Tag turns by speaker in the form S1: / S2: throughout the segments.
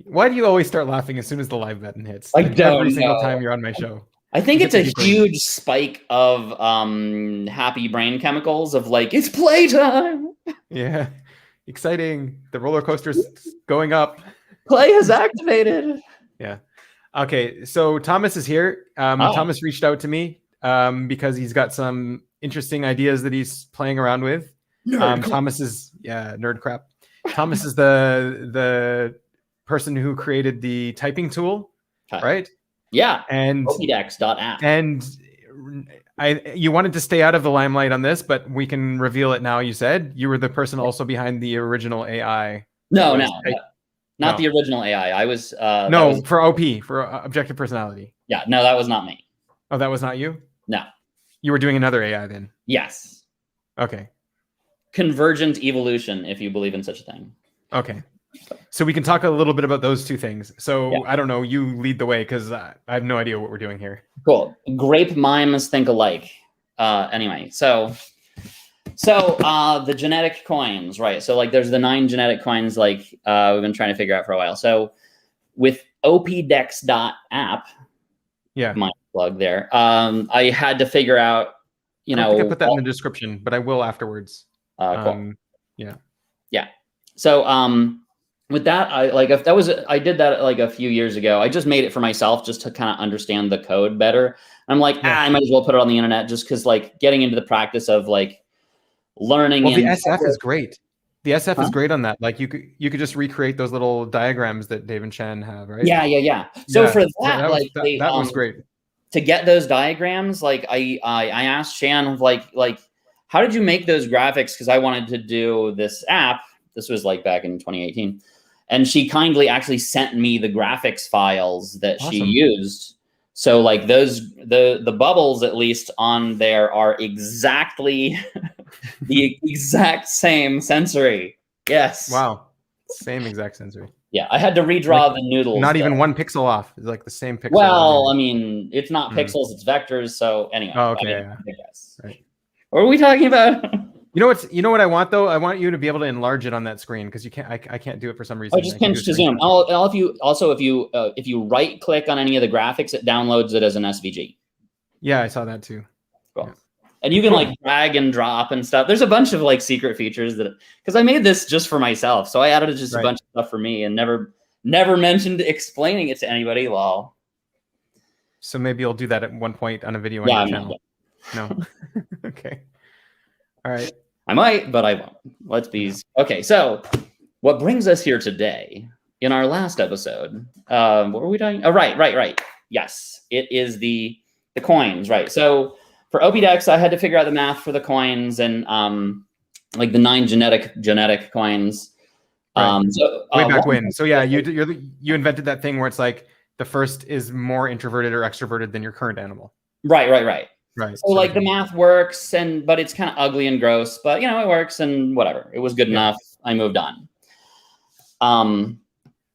S1: Why do you always start laughing as soon as the live button hits?
S2: I
S1: Like,
S2: don't
S1: every single
S2: know.
S1: time you're on my show.
S2: I think
S1: You
S2: it's a
S1: get the
S2: huge spike of happy brain chemicals of like, it's playtime.
S1: Yeah. Exciting. The roller coaster's going up.
S2: Play has activated.
S1: Yeah. Okay. So Thomas is here. Thomas reached out to me because he's got some interesting ideas that he's playing around with. Thomas is nerd crap. Thomas is the person who created the typing tool, right?
S2: Yeah.
S1: And
S2: opdex.app.
S1: And you wanted to stay out of the limelight on this, but we can reveal it now. You said you were the person also behind the original AI.
S2: Not the original AI. I was
S1: for OP, for objective personality.
S2: Yeah, no, that was not me.
S1: Oh, that was not you?
S2: No.
S1: You were doing another AI then?
S2: Yes.
S1: Okay.
S2: Convergent evolution, if you believe in such a thing.
S1: Okay. So we can talk a little bit about those two things. So I don't know, you lead the way because I have no idea what we're doing here.
S2: Cool. Grape mimes think alike. Anyway, so the genetic coins, right? So like there's the 9 genetic coins like we've been trying to figure out for a while. So with opdex.app, my plug there, I had to figure out,
S1: I think I put that in the description, but I will afterwards.
S2: Cool. Yeah. So with that, I did that like a few years ago. I just made it for myself just to kind of understand the code better. I'm like, I might as well put it on the internet just because like getting into the practice of like learning.
S1: Well, the SF is great. The SF is great on that. Like you could just recreate those little diagrams that Dave and Shan have, right?
S2: Yeah. So for that,
S1: that was great.
S2: To get those diagrams, like I asked Shan like how did you make those graphics? Because I wanted to do this app. This was like back in 2018. And she kindly actually sent me the graphics files that she used. So like the bubbles, at least on there, are exactly the exact same sensory. Yes.
S1: Wow. Same exact sensory.
S2: Yeah, I had to redraw the noodles.
S1: Not even one pixel off. It's like the same pixel.
S2: Well, I mean, it's not pixels, it's vectors. So anyway.
S1: Oh, okay.
S2: Right. What are we talking about?
S1: You know what I want though? I want you to be able to enlarge it on that screen because you can't. I can't do it for some reason.
S2: Oh, just pinch to zoom. If you right click on any of the graphics, it downloads it as an SVG.
S1: Yeah, I saw that too.
S2: Cool. Yeah. And you can like drag and drop and stuff. There's a bunch of like secret features that because I made this just for myself, so I added just a bunch of stuff for me and never mentioned explaining it to anybody. Lol.
S1: So maybe you'll do that at one point on a video on your channel. No. Okay. All right.
S2: I might, but I won't. Let's be okay. So, what brings us here today? In our last episode, what were we talking? Oh, right. Yes, it is the coins, right? So for opdex, I had to figure out the math for the coins and like the 9 genetic coins.
S1: So way back when. So yeah, you invented that thing where it's like the first is more introverted or extroverted than your current animal.
S2: Right. So like the math works, but it's kind of ugly and gross, but it works and whatever. It was good enough. I moved on.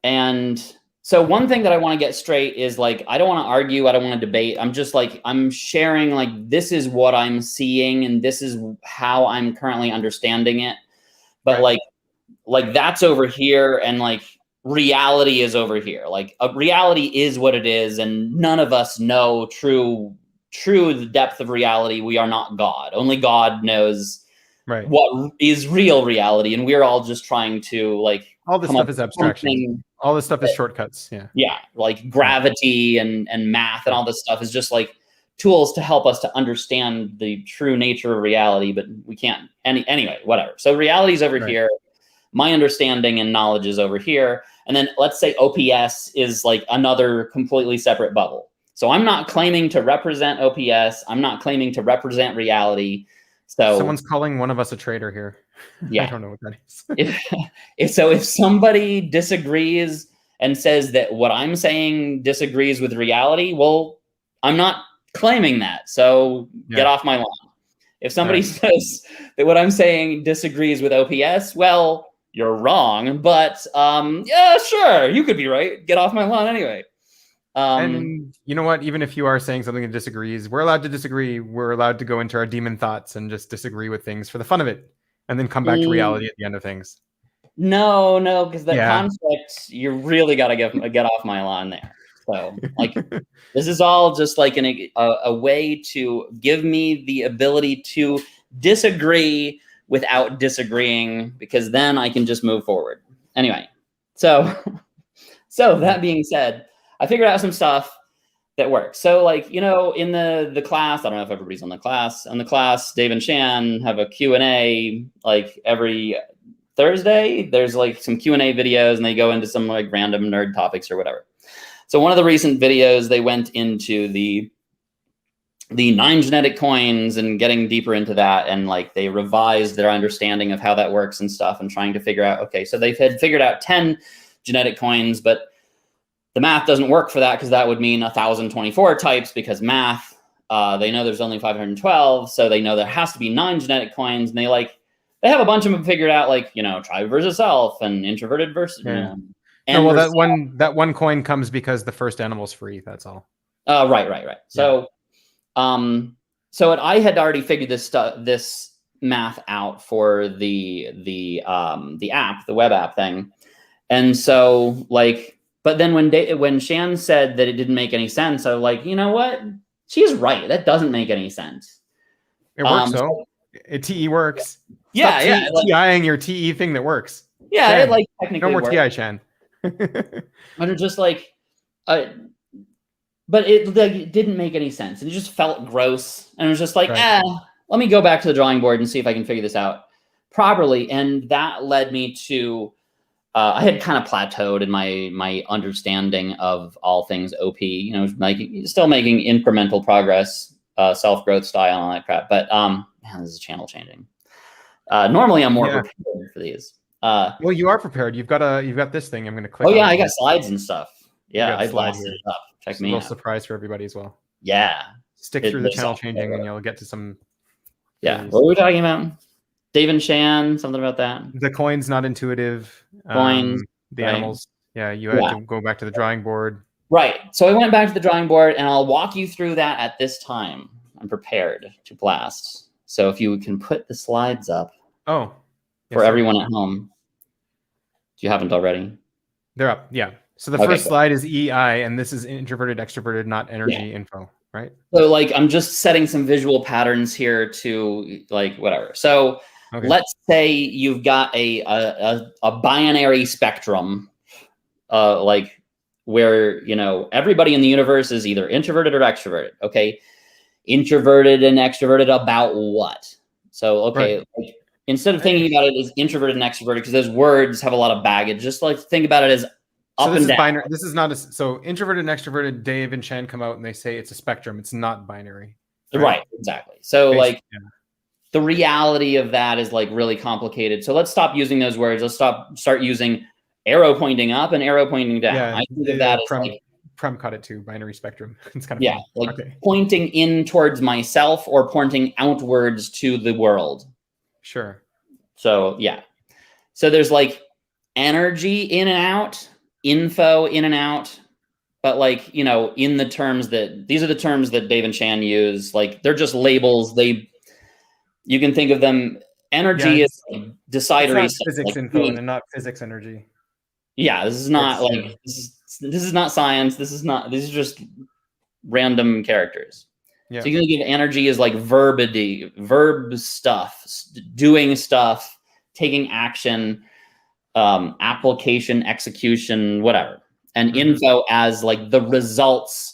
S2: And so one thing that I want to get straight is like, I don't want to argue. I don't want to debate. I'm just like, I'm sharing like, this is what I'm seeing and this is how I'm currently understanding it. But like that's over here and like reality is over here. Like reality is what it is. And none of us know the depth of reality. We are not God. Only God knows what is real reality. And we're all just trying to like,
S1: all this stuff is abstraction. All this stuff is shortcuts.
S2: Yeah. Like gravity and math and all this stuff is just like tools to help us to understand the true nature of reality, but we can't anyway, whatever. So reality is over here. My understanding and knowledge is over here. And then let's say OPS is like another completely separate bubble. So I'm not claiming to represent OPS. I'm not claiming to represent reality. So
S1: someone's calling one of us a traitor here. Yeah. I don't know what that is.
S2: If somebody disagrees and says that what I'm saying disagrees with reality, well, I'm not claiming that. So get off my lawn. If somebody says that what I'm saying disagrees with OPS, well, you're wrong. But yeah, sure, you could be right. Get off my lawn anyway.
S1: And you know what? Even if you are saying something that disagrees, we're allowed to disagree. We're allowed to go into our demon thoughts and just disagree with things for the fun of it, and then come back to reality at the end of things.
S2: No, because that conflict, you really got to get off my lawn there. So like, this is all just like a way to give me the ability to disagree without disagreeing, because then I can just move forward. Anyway, so that being said, I figured out some stuff that works. So like, in the class, I don't know if everybody's on the class, Dave and Shan have a Q&A like every Thursday. There's like some Q&A videos and they go into some like random nerd topics or whatever. So one of the recent videos, they went into the 9 genetic coins and getting deeper into that. And like they revised their understanding of how that works and stuff and trying to figure out, okay, so they had figured out 10 genetic coins, but the math doesn't work for that because that would mean 1,024 types, because math, they know there's only 512. So they know there has to be 9 genetic coins. And they have a bunch of them figured out, like, tribe versus self and introverted versus.
S1: Yeah. No, well, that one coin comes because the first animal's free. That's all.
S2: Right. So, I had already figured this math out for the app, the web app thing, and so like. But then when Shan said that it didn't make any sense, I was like, you know what? She's right. That doesn't make any sense.
S1: It works though. TE works.
S2: Yeah,
S1: Stop TIing your TE thing that works.
S2: Yeah,
S1: Shan,
S2: it like technically
S1: no more
S2: works.
S1: TI, Shan.
S2: But it's just like, but it didn't make any sense. It just felt gross, and it was just like, let me go back to the drawing board and see if I can figure this out properly. And that led me to. I had kind of plateaued in my understanding of all things OP, still making incremental progress, self-growth style and all that crap. But man, this is channel changing. Normally I'm more prepared for these.
S1: Well, you are prepared. You've got this thing. I'm going to click.
S2: Oh yeah, I got slides and stuff. Yeah, I blasted it up. Check me out.
S1: A little surprise for everybody as well.
S2: Yeah.
S1: Stick through the channel changing and you'll get to some.
S2: Yeah. What were we talking about? Dave and Shan, something about that.
S1: The coin's not intuitive.
S2: Coins.
S1: The animals. Yeah, you had to go back to the drawing board.
S2: Right. So I went back to the drawing board, and I'll walk you through that at this time. I'm prepared to blast. So if you can put the slides up.
S1: Oh.
S2: For everyone at home. If you haven't already.
S1: They're up. Yeah. So the first slide is EI, and this is introverted, extroverted, not energy info, right? So
S2: like I'm just setting some visual patterns here to like whatever. So let's say you've got a binary spectrum, like where everybody in the universe is either introverted or extroverted. Okay, introverted and extroverted about what? So like, instead of thinking about it as introverted and extroverted, because those words have a lot of baggage, just like think about it as up and down.
S1: Binary. This is not so introverted and extroverted. Dave and Shan come out and they say it's a spectrum. It's not binary.
S2: Right. Exactly. So the reality of that is like really complicated. So let's stop using those words. Let's start using arrow pointing up and arrow pointing down.
S1: Yeah,
S2: I think of that as
S1: Prem cut it to binary spectrum. It's kind of
S2: pointing in towards myself or pointing outwards to the world.
S1: Sure.
S2: So so there's like energy in and out, info in and out, but like in the terms these are the terms that Dave and Shan use. Like they're just labels. You can think of them. Energy is decidery.
S1: It's not physics info and not physics energy.
S2: Yeah, this is not this is not science. These are just random characters. Yeah. So you can think of energy as like verb stuff, doing stuff, taking action, application, execution, whatever. And info as like the results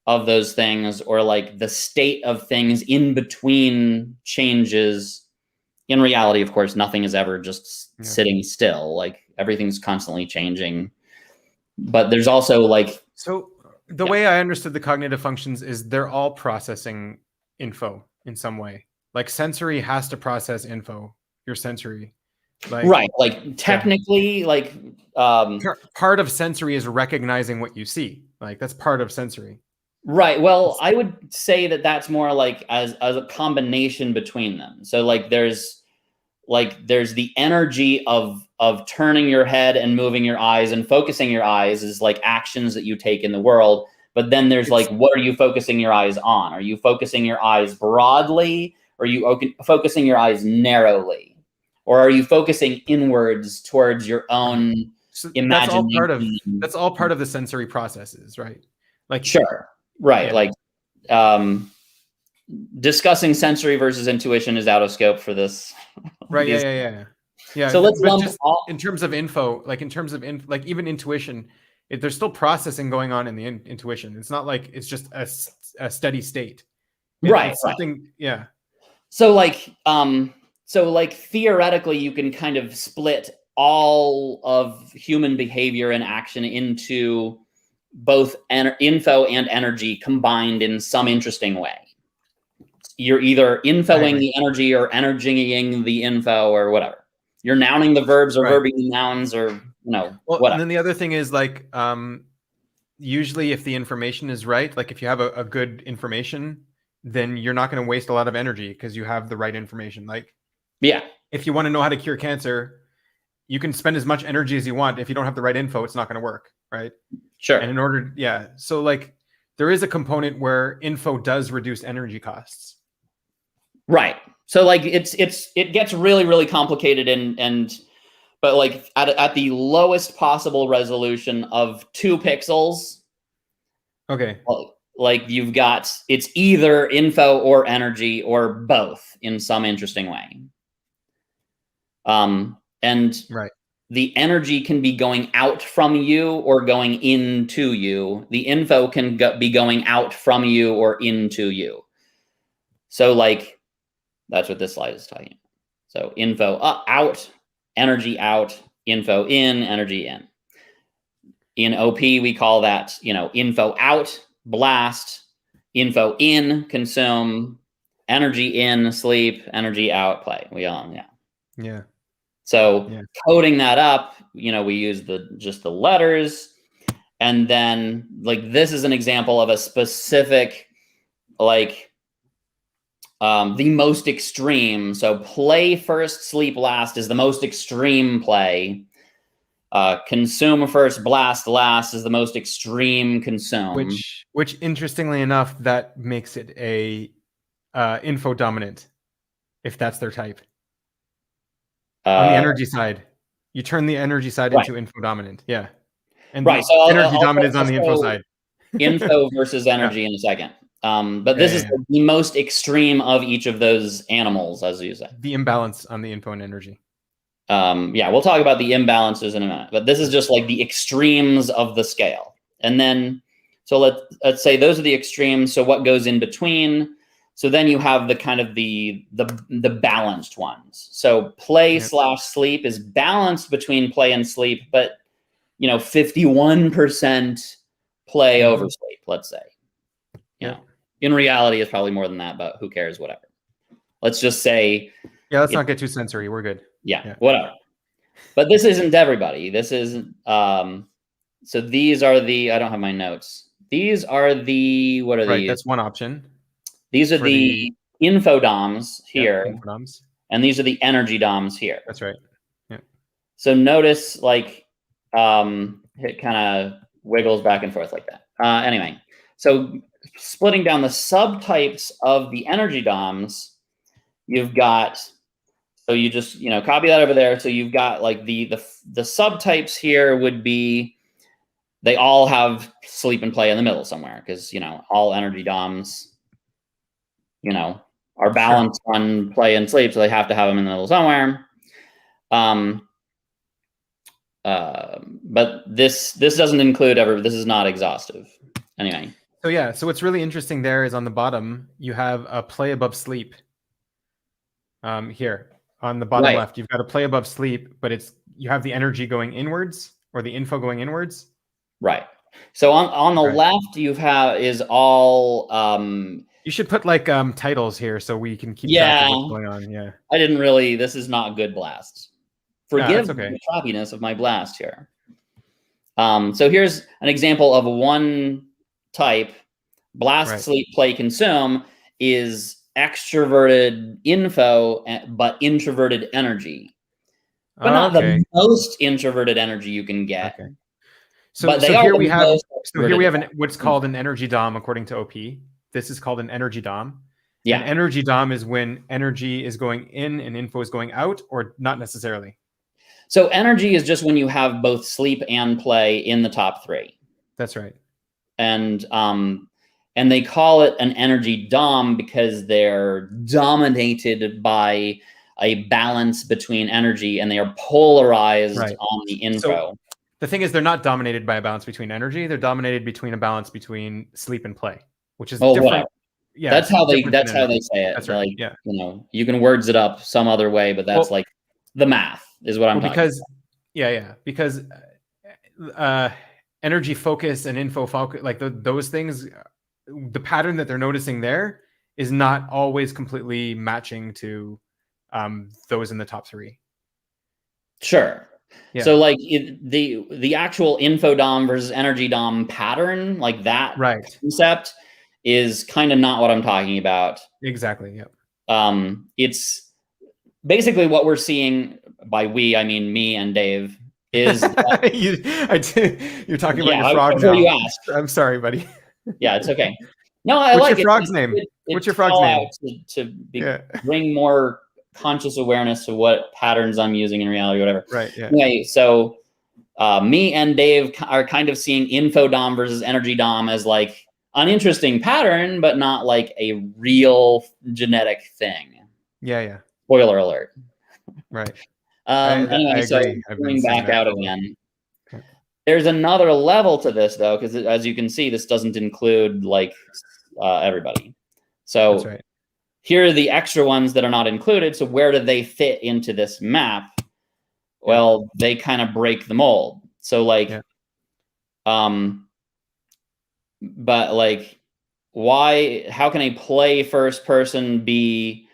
S2: of those things, or like the state of things in between changes. In reality, of course, nothing is ever just sitting still. Like everything's constantly changing. But there's also like...
S1: So the way I understood the cognitive functions is they're all processing info in some way. Like sensory has to process info, your sensory.
S2: Like technically, like...
S1: part of sensory is recognizing what you see. Like that's part of sensory.
S2: Right. Well, I would say that that's more like as a combination between them. So like there's the energy of turning your head and moving your eyes and focusing your eyes is like actions that you take in the world. But then there's like, what are you focusing your eyes on? Are you focusing your eyes broadly? Or are you focusing your eyes narrowly? or are you focusing inwards towards your own imagination?
S1: That's all part of the sensory processes, right? Like
S2: sure, right. Yeah. Like discussing sensory versus intuition is out of scope for this.
S1: Right. Yeah.
S2: So let's lump
S1: just in terms of info, like in terms of like even intuition, there's still processing going on in the intuition. It's not like it's just a steady state. It's something. Right. Yeah.
S2: So like theoretically, you can kind of split all of human behavior and action into both info and energy combined in some interesting way. You're either infoing the energy or energying the info or whatever. You're nouning the verbs or verbing the nouns or whatever.
S1: And then the other thing is like usually if the information is right, like if you have a good information, then you're not going to waste a lot of energy because you have the right information. Like,
S2: yeah,
S1: if you want to know how to cure cancer, you can spend as much energy as you want. If you don't have the right info, it's not going to work, right?
S2: Sure.
S1: And in order, so like there is a component where info does reduce energy costs.
S2: Right. So like it gets really, really complicated but like at the lowest possible resolution of 2 pixels.
S1: Okay.
S2: Like you've got, it's either info or energy or both in some interesting way. And
S1: right.
S2: The energy can be going out from you or going into you. The info can be going out from you or into you. So like, that's what this slide is talking about. So info out, energy out, info in, energy in. In OP, we call that, info out, blast, info in, consume, energy in, sleep, energy out, play.
S1: Yeah.
S2: So coding that up, we use just the letters, and then like this is an example of a specific, like the most extreme. So play first, sleep last is the most extreme play. Consume first, blast last is the most extreme consume.
S1: Which interestingly enough, that makes it a info dominant, if that's their type. On the energy side, you turn the energy side into info dominant. Yeah. And
S2: so
S1: energy dominant is on the info side.
S2: Info versus energy in a second. But this is the most extreme of each of those animals, as you say.
S1: The imbalance on the info and energy.
S2: We'll talk about the imbalances in a minute, but this is just like the extremes of the scale. And then, so let's say those are the extremes. So what goes in between? So then you have the kind of the balanced ones. So play / sleep is balanced between play and sleep, but 51% play over sleep, let's say. In reality, it's probably more than that, but who cares? Whatever. Let's just say.
S1: Yeah, let's not get too sensory. We're good.
S2: Yeah, whatever. But this isn't everybody. This isn't. So these are the. I don't have my notes. These are the. What are these?
S1: That's one option.
S2: These are the info DOMs here,
S1: info DOMs.
S2: And these are the energy DOMs here.
S1: That's right. Yeah.
S2: So notice, like, it kind of wiggles back and forth like that. Anyway, so splitting down the subtypes of the energy DOMs, you've got. So you just copy that over there. So you've got like the subtypes here would be. They all have sleep and play in the middle somewhere because all energy DOMs. Are balanced on play and sleep, so they have to have them in the middle somewhere. But this doesn't include this is not exhaustive. Anyway.
S1: So what's really interesting there is on the bottom, you have a play above sleep. Here on the bottom left, you've got a play above sleep, but you have the energy going inwards or the info going inwards.
S2: Right. So on the left, is all.
S1: You should put like titles here so we can keep track of what's going on. Yeah.
S2: I didn't really. This is not good blast. Forgive the choppiness of my blast here. So here's an example of one type. Blast, sleep, play, consume is extroverted info, but introverted energy. But not the most introverted energy you can get.
S1: Okay. So here we have what's called an energy DOM according to OP. This is called an energy DOM.
S2: Yeah.
S1: And energy DOM is when energy is going in and info is going out, or not necessarily?
S2: So energy is just when you have both sleep and play in the top 3.
S1: That's right.
S2: And they call it an energy DOM because they're dominated by a balance between energy, and they are polarized on the info.
S1: So the thing is, they're not dominated by a balance between energy. They're dominated between a balance between sleep and play, which is different.
S2: Whatever.
S1: Yeah,
S2: that's how they say it.
S1: That's right. Yeah.
S2: You can words it up some other way, but that's like the math is what I'm talking about.
S1: Because energy focus and info focus, like those things, the pattern that they're noticing there is not always completely matching to those in the top 3.
S2: Sure. Yeah. So like the actual info DOM versus energy DOM pattern, like that concept is kind of not what I'm talking about.
S1: Exactly. Yep.
S2: It's basically what we're seeing. By we, I mean me and Dave. Is
S1: you're talking about your frog now.
S2: You asked.
S1: I'm sorry, buddy.
S2: Yeah, it's okay. No, I like it.
S1: What's your frog's name? What's your frog's name?
S2: To bring more conscious awareness to what patterns I'm using in reality, or whatever.
S1: Right. Yeah.
S2: Anyway, so me and Dave are kind of seeing info DOM versus energy DOM as like an interesting pattern, but not like a real genetic thing.
S1: Yeah. Yeah.
S2: Spoiler alert.
S1: Right.
S2: Anyway, so going back out again. There's another level to this, though, because as you can see, this doesn't include like everybody. So here are the extra ones that are not included. So where do they fit into this map? Well, they kind of break the mold. So like, but like, how can a play first person be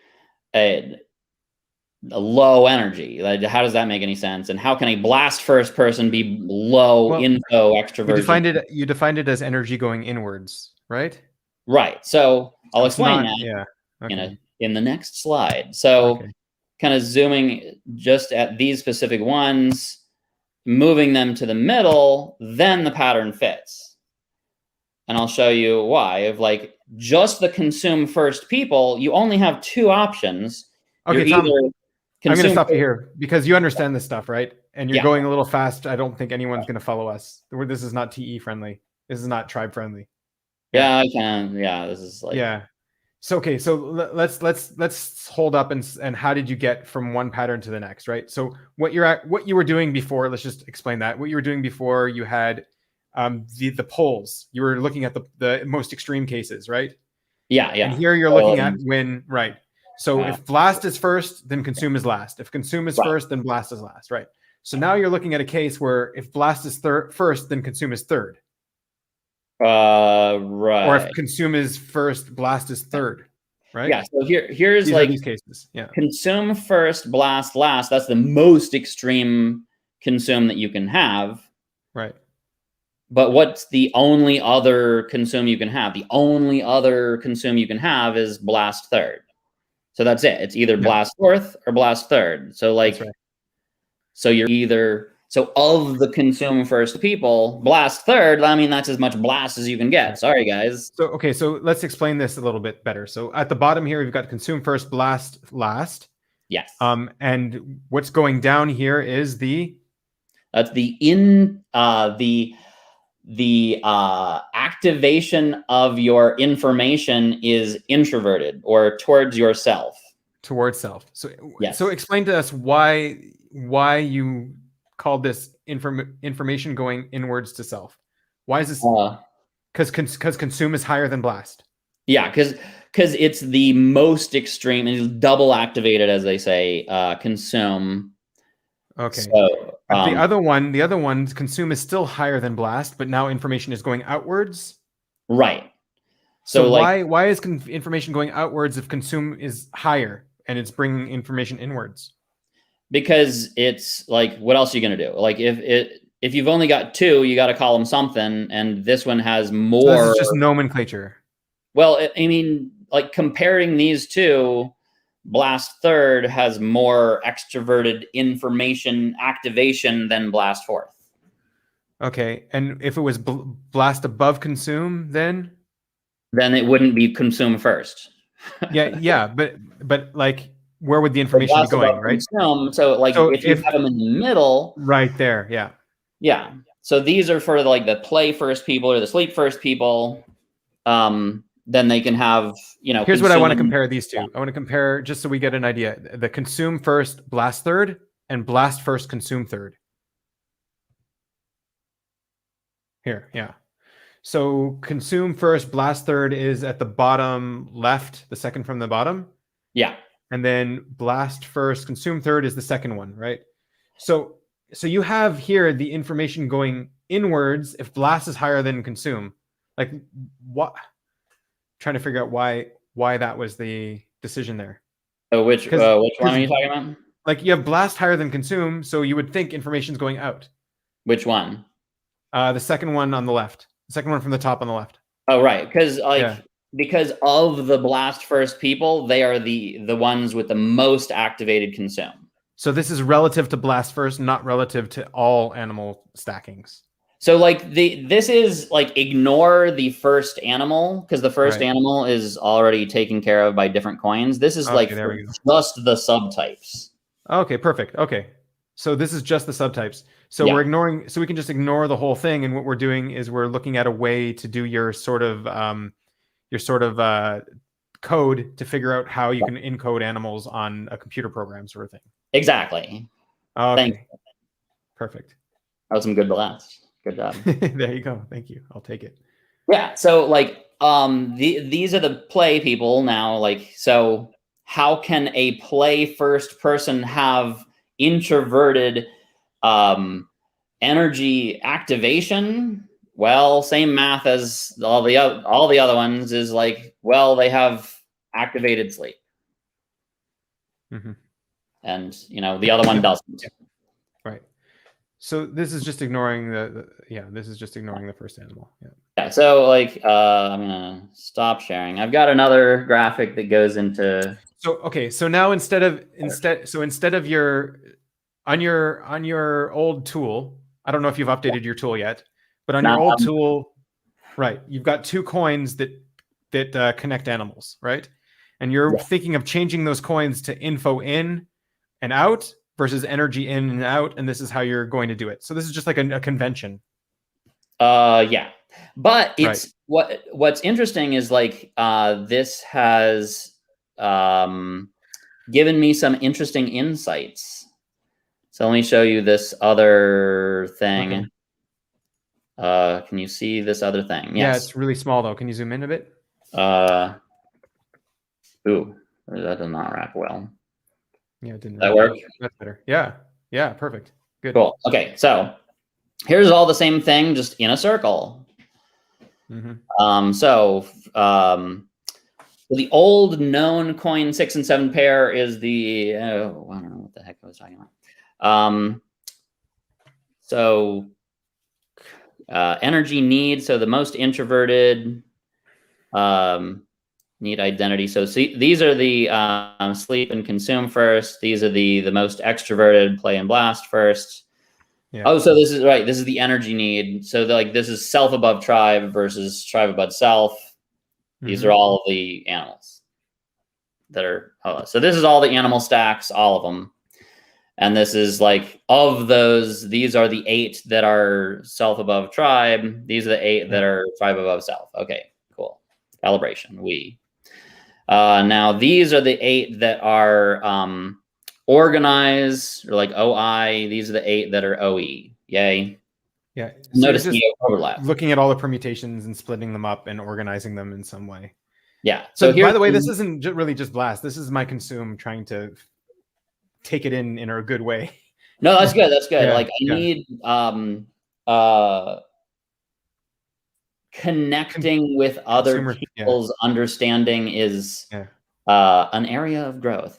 S2: a low energy? Like, how does that make any sense? And how can a blast first person be low info extroversion?
S1: You defined it as energy going inwards, right?
S2: Right. So I'll explain that in the next slide. So kind of zooming just at these specific ones, moving them to the middle, then the pattern fits. And I'll show you why. Of like just the consume first people, you only have 2 options.
S1: Okay, Tom, I'm going to stop you here because you understand this stuff, right? And you're going a little fast. I don't think anyone's going to follow us. This is not TE friendly. This is not tribe friendly.
S2: Yeah, I can. Yeah, this is like
S1: So okay, so let's hold up and how did you get from one pattern to the next, right? So what you were doing before, let's just explain that. What you were doing before, you had the poles. You were looking at the most extreme cases, right?
S2: Yeah.
S1: And here you're looking at when So if blast is first, then consume is last. If consume is first, then blast is last, right? So now you're looking at a case where if blast is first, then consume is third.
S2: Right.
S1: Or if consume is first, blast is third, right?
S2: Yeah. So here's
S1: these
S2: like
S1: these cases. Yeah.
S2: Consume first, blast last. That's the most extreme consume that you can have.
S1: Right.
S2: But what's the only other consume you can have? The only other consume you can have is blast third. So that's it. It's either blast fourth or blast third. So like, so you're either, so of the consume first people, blast third, I mean, that's as much blast as you can get. Sorry, guys.
S1: So, okay. So let's explain this a little bit better. So at the bottom here, we've got consume first, blast last.
S2: Yes.
S1: And what's going down here is
S2: that's the activation of your information is introverted or towards yourself.
S1: Towards self. So so explain to us why you called this information going inwards to self. Why is this? Because consume is higher than blast.
S2: Yeah, because it's the most extreme, and it's double activated, as they say, consume.
S1: Okay.
S2: So,
S1: the other one, consume is still higher than blast, but now information is going outwards.
S2: Right.
S1: So why is information going outwards if consume is higher and it's bringing information inwards?
S2: Because it's like, what else are you going to do? Like if you've only got 2, you got to call them something, and this one has more. So
S1: this is just nomenclature.
S2: Well, I mean, like comparing these 2. Blast third has more extroverted information activation than blast fourth.
S1: Okay, and if it was blast above consume, then
S2: it wouldn't be consume first.
S1: Yeah, but like, where would the information be going, right?
S2: Consume, so like
S1: So
S2: if you have them in the middle,
S1: right there, yeah.
S2: Yeah. So these are for like the play first people or the sleep first people. Then they can have, you know.
S1: Here's what I want to compare these two. I want to compare, just so we get an idea, the consume first, blast third, and blast first, consume third. Here, yeah. So consume first, blast third is at the bottom left, the second from the bottom.
S2: Yeah.
S1: And then blast first, consume third is the second one, right? So you have here the information going inwards if blast is higher than consume. Like, what? Trying to figure out why that was the decision there.
S2: So which one are you talking about?
S1: Like, you have blast higher than consume, so you would think information's going out.
S2: Which one?
S1: The second one on the left. The second one from the top on the left.
S2: Oh, right. Because because of the blast first people, they are the ones with the most activated consume.
S1: So this is relative to blast first, not relative to all animal stackings.
S2: So like this is like, ignore the first animal, because the first animal is already taken care of by different coins. This is like just the subtypes. Okay, perfect. Okay. So this is just the subtypes. So we're ignoring, so we can just ignore the whole thing. And what we're doing is we're looking at a way to do your sort of code to figure out how you can encode animals on a computer program sort of thing. Exactly. Okay. Perfect. That was some good blasts. Good job.
S1: There you go. Thank you. I'll take it.
S2: Yeah. So like, these are the play people now. Like, so how can a play first person have introverted energy activation? Well, same math as all the other ones is like, well, they have activated sleep.
S1: Mm-hmm.
S2: And you know, the other one doesn't.
S1: Right. So this is just ignoring this is just ignoring the first animal.
S2: Yeah. So like, I'm gonna stop sharing. I've got another graphic that goes into.
S1: So okay. So now instead of your on your old tool, I don't know if you've updated your tool yet, but on your old tool, right, you've got two coins that connect animals, right? And you're thinking of changing those coins to info in and out versus energy in and out, and this is how you're going to do it. So this is just like a convention.
S2: Yeah, but it's what's interesting is like this has given me some interesting insights. So let me show you this other thing. Okay. Can you see this other thing? Yes.
S1: Yeah, it's really small though. Can you zoom in a bit?
S2: Ooh, that does not wrap well.
S1: Yeah, it didn't.
S2: That work?
S1: That's better. Yeah, perfect. Good.
S2: Cool. Okay, so here's all the same thing, just in a circle. Mm-hmm. The old known coin 6 and 7 pair is the I don't know what the heck I was talking about. Energy need, so the most introverted need identity. So see, these are the sleep and consume first. These are the most extroverted, play and blast first. Yeah. Oh, so this is right. This is the energy need. So like this is self above tribe versus tribe above self. These are all of the animals that are. So this is all the animal stacks, all of them. And this is like, of those, these are the 8 that are self above tribe. These are the 8 that are tribe above self. Okay, cool. Calibration, now these are the 8 that are organized, or like OI. These are the 8 that are OE. Yay.
S1: Yeah.
S2: So notice the overlap.
S1: Looking at all the permutations and splitting them up and organizing them in some way.
S2: Yeah.
S1: So by the way, this isn't really just blast. This is my consume trying to take it in a good way.
S2: No, that's good. That's good. Like I need connecting with other people's understanding is an area of growth.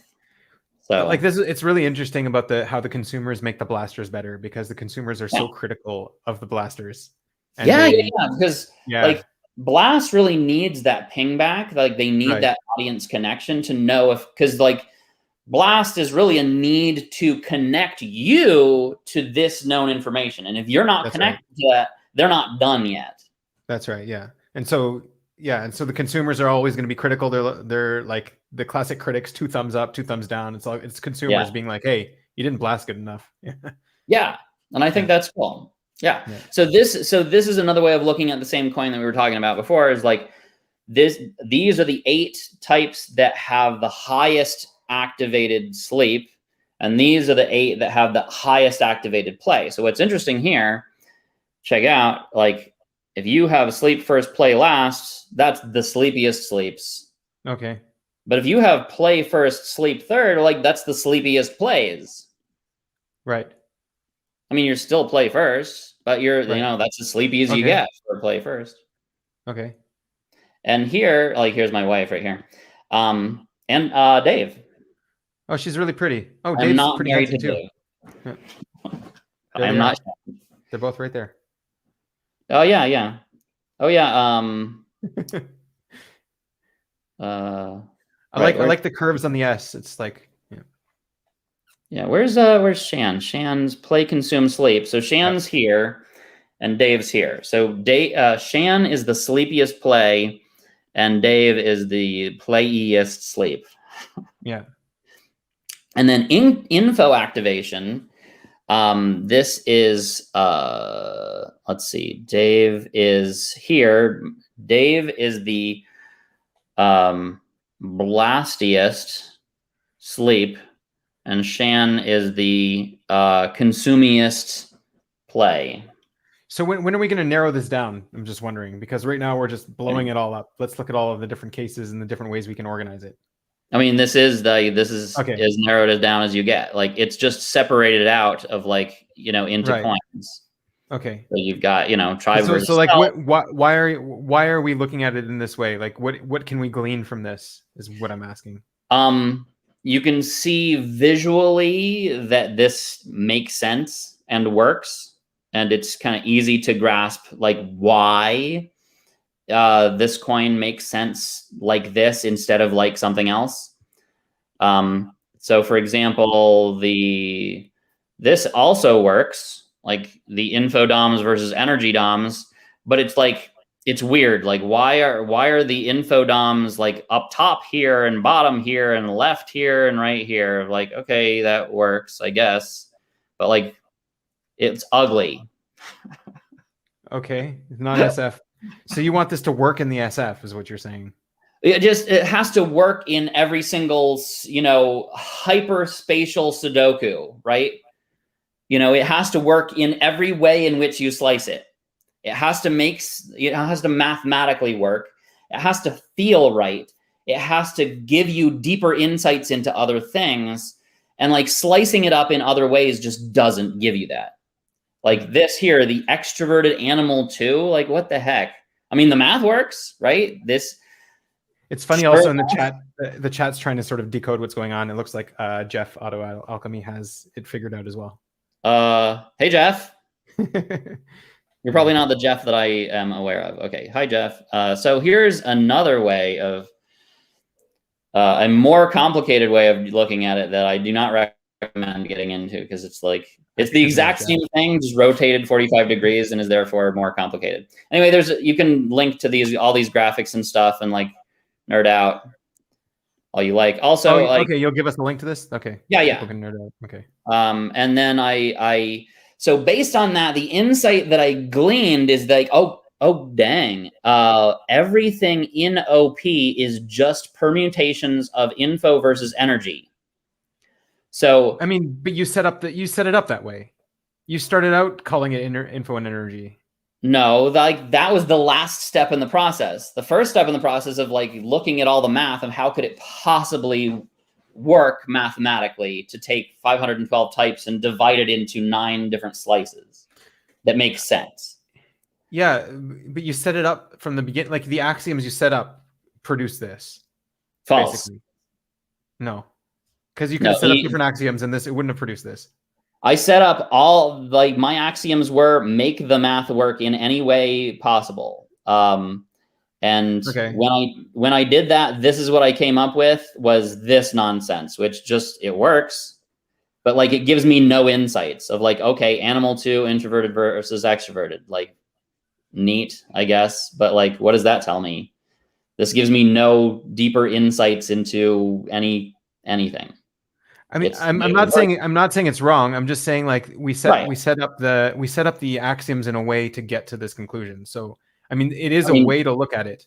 S2: So
S1: like this, it's really interesting about how the consumers make the blasters better, because the consumers are so critical of the blasters. And
S2: because like blast really needs that ping back. Like they need that audience connection to know because like blast is really a need to connect you to this known information. And if you're not connected to that, they're not done yet.
S1: That's right. Yeah. And so yeah, and so the consumers are always going to be critical. They're like the classic critics, 2 thumbs up, 2 thumbs down. It's consumers being like, hey, you didn't blast good enough.
S2: Yeah, and I think that's cool. Yeah. So this is another way of looking at the same coin that we were talking about before, is like these are the 8 types that have the highest activated sleep, and these are the 8 that have the highest activated play. So what's interesting here, check out, like if you have sleep first, play last, that's the sleepiest sleeps.
S1: Okay.
S2: But if you have play first, sleep third, like that's the sleepiest plays.
S1: Right.
S2: I mean, you're still play first, but you're, you know, that's as sleepy as you get for play first.
S1: Okay.
S2: And here, like, here's my wife right here. And Dave.
S1: Oh, she's really pretty. Oh,
S2: I'm
S1: Dave's
S2: not
S1: pretty
S2: married
S1: handsome
S2: to
S1: too.
S2: Dave.
S1: Yeah.
S2: I'm not.
S1: They're both right there.
S2: Oh yeah, yeah. Oh yeah.
S1: I like the curves on the S. It's like,
S2: yeah. Where's Shan? Shan's play, consume, sleep. So Shan's here, and Dave's here. So Shan is the sleepiest play, and Dave is the playiest sleep.
S1: Yeah.
S2: And then info activation. This is let's see. Dave is here. Dave is the blastiest sleep, and Shan is the consumiest play.
S1: So when are we going to narrow this down? I'm just wondering, because right now we're just blowing it all up. Let's look at all of the different cases and the different ways we can organize it.
S2: I mean, this is as narrowed as down as you get. Like, it's just separated out of, like, you know, into coins.
S1: Okay.
S2: So you've got, you know, tribe versus
S1: so like
S2: self.
S1: why are we looking at it in this way? Like what can we glean from this is what I'm asking.
S2: You can see visually that this makes sense and works, and it's kind of easy to grasp, like, why this coin makes sense like this instead of like something else. So for example, this also works, like the info DOMs versus energy DOMs, but it's like, it's weird. Like, why are the info DOMs like up top here and bottom here and left here and right here? Like, okay, that works, I guess, but like, it's ugly.
S1: Okay, not SF. So you want this to work in the SF is what you're saying?
S2: It has to work in every single, you know, hyperspatial Sudoku, right? You know, it has to work in every way in which you slice it. It has to mathematically work. It has to feel right. It has to give you deeper insights into other things. And like slicing it up in other ways just doesn't give you that. Like this here, the extroverted animal too, like what the heck? I mean, the math works, right?
S1: It's funny also in the chat's trying to sort of decode what's going on. It looks like Jeff Auto Alchemy has it figured out as well.
S2: Hey, Jeff. You're probably not the Jeff that I am aware of. Okay. Hi, Jeff. So here's another way of a more complicated way of looking at it that I do not recommend getting into, because it's like, it's the exact same thing, just rotated 45 degrees and is therefore more complicated. Anyway, you can link to all these graphics and stuff and like nerd out all you like. Also,
S1: okay, you'll give us a link to this? Okay.
S2: Yeah.
S1: People can nerd out. Okay.
S2: And then so based on that, the insight that I gleaned is like, oh dang, everything in OP is just permutations of info versus energy. So
S1: I mean, but you set it up that way. You started out calling it info and energy.
S2: No, like that was the last step in the process. The first step in the process of like looking at all the math of how could it possibly work mathematically to take 512 types and divide it into 9 different slices that make sense.
S1: Yeah, but you set it up from the beginning, like the axioms you set up produce this.
S2: False.
S1: Basically. No. Because you could have set up different axioms and it wouldn't have produced this.
S2: I set up all, like, my axioms were make the math work in any way possible. And when I did that, this is what I came up with, was this nonsense, which just, it works, but like, it gives me no insights of like, okay, animal 2, introverted versus extroverted, like neat, I guess. But like, what does that tell me? This gives me no deeper insights into anything.
S1: I mean, I'm not saying it's wrong. I'm just saying, like, we set up the axioms in a way to get to this conclusion. So I mean, it is a way to look at it,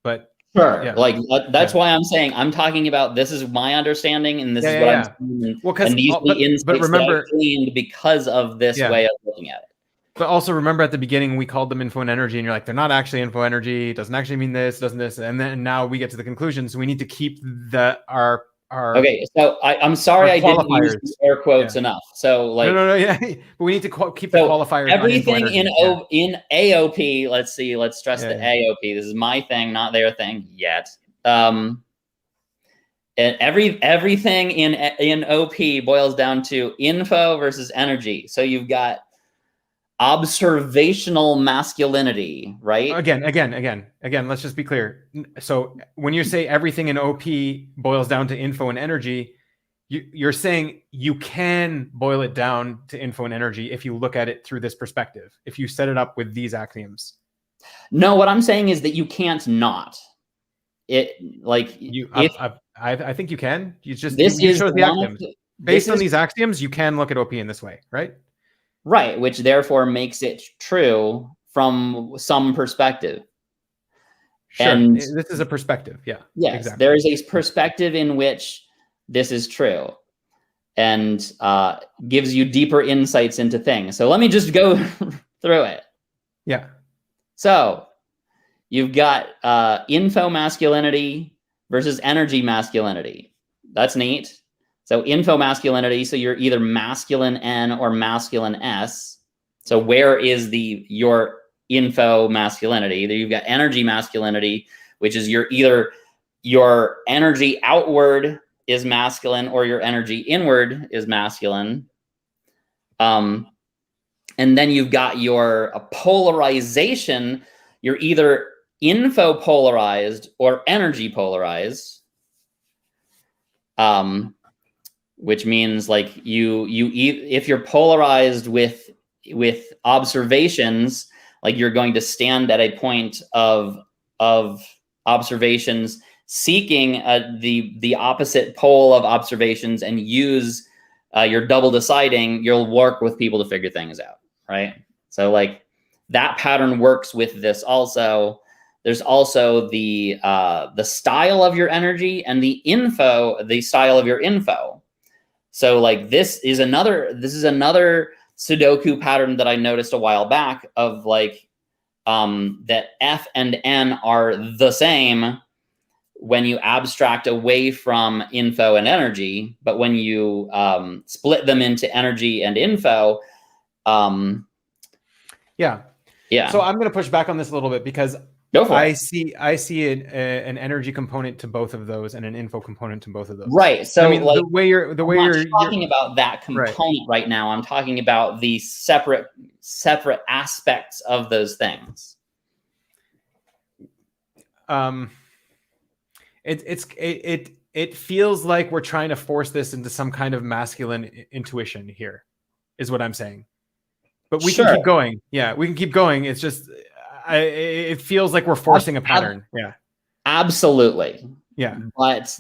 S1: but
S2: sure, yeah. Like that's why I'm saying I'm talking about, this is my understanding, and this is what I'm saying, well, and these are the insights remember, that I gleaned because of this way of looking at it.
S1: But also remember, at the beginning we called them info and energy, and you're like, they're not actually info energy. It doesn't actually mean this, doesn't this, and then now we get to the conclusion. So we need to keep our
S2: okay. So I'm sorry I didn't use the air quotes enough. So like
S1: no, yeah, but we need to keep the qualifiers.
S2: Everything in AOP. Let's stress the AOP. This is my thing, not their thing yet. And everything in OP boils down to info versus energy. So you've got observational masculinity, right?
S1: Again, let's just be clear. So when you say everything in OP boils down to info and energy, you're saying you can boil it down to info and energy if you look at it through this perspective, if you set it up with these axioms.
S2: No, what I'm saying is that you can't not. It like
S1: I think you can. You just you chose the axioms. Based on these axioms, you can look at OP in this way, right?
S2: Right, which therefore makes it true from some perspective.
S1: Sure. And this is a perspective. Yeah.
S2: Yes, exactly. There is a perspective in which this is true, and gives you deeper insights into things. So let me just go through it.
S1: Yeah.
S2: So you've got info masculinity versus energy masculinity. That's neat. So info masculinity, so you're either masculine N or masculine S. So where is your info masculinity? You've got energy masculinity, which is either your energy outward is masculine or your energy inward is masculine. And then you've got your polarization. You're either info polarized or energy polarized. Which means like if you're polarized with observations, like you're going to stand at a point of observations, seeking the opposite pole of observations, and use your double deciding, you'll work with people to figure things out, right? So like that pattern works with this also. There's also the style of your energy and the style of your info. So like this is another Sudoku pattern that I noticed a while back of like that F and N are the same when you abstract away from info and energy, but when you split them into energy and info,
S1: yeah. So I'm going to push back on this a little bit, because I see an energy component to both of those and an info component to both of those.
S2: Right. So
S1: I mean, like, the way you're
S2: talking about that component right now. I'm talking about the separate aspects of those things.
S1: It feels like we're trying to force this into some kind of masculine intuition here, is what I'm saying. But we can keep going. Yeah, we can keep going. It's just it feels like we're forcing a pattern. Yeah,
S2: absolutely.
S1: Yeah,
S2: but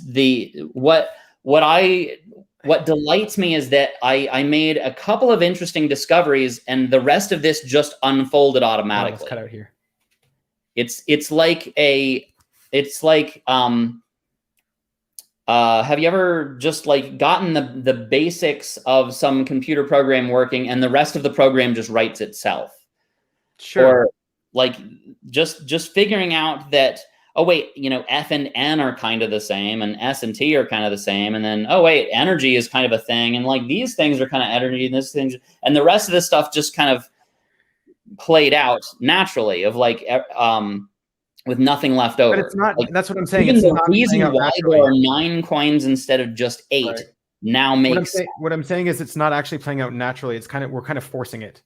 S2: what delights me is that I made a couple of interesting discoveries, and the rest of this just unfolded automatically.
S1: Let's cut out here.
S2: It's like have you ever just like gotten the basics of some computer program working, and the rest of the program just writes itself?
S1: Sure.
S2: Or like just figuring out that, oh wait, F and N are kind of the same, and S and T are kind of the same, and then, oh wait, energy is kind of a thing, and like these things are kind of energy, and this things, and the rest of this stuff just kind of played out naturally, of like with nothing left over.
S1: But it's not.
S2: Like,
S1: that's what I'm saying.
S2: Even
S1: it's
S2: the
S1: not
S2: reason why there are 9 coins instead of just 8 now makes.
S1: What I'm saying is it's not actually playing out naturally. It's we're kind of forcing it.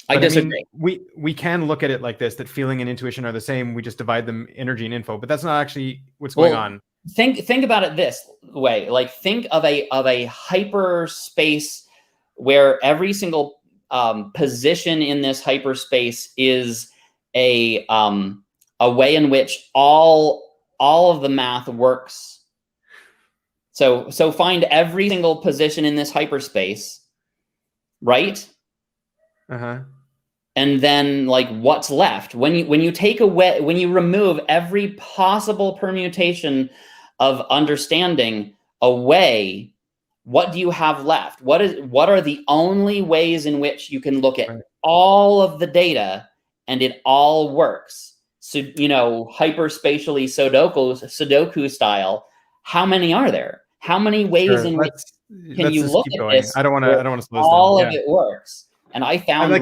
S2: I disagree.
S1: I mean, we can look at it like this: that feeling and intuition are the same. We just divide them energy and info, but that's not actually what's going on.
S2: Think about it this way: like think of a hyperspace where every single position in this hyperspace is a a way in which all of the math works. So find every single position in this hyperspace, right? And then like what's left when you take away, when you remove every possible permutation of understanding away, what do you have left? What are the only ways in which you can look at all of the data and it all works? So, you know, hyperspatially Sudoku style, how many are there? How many ways in which can you look at this?
S1: I don't want to slow this down.
S2: All of it works. And I found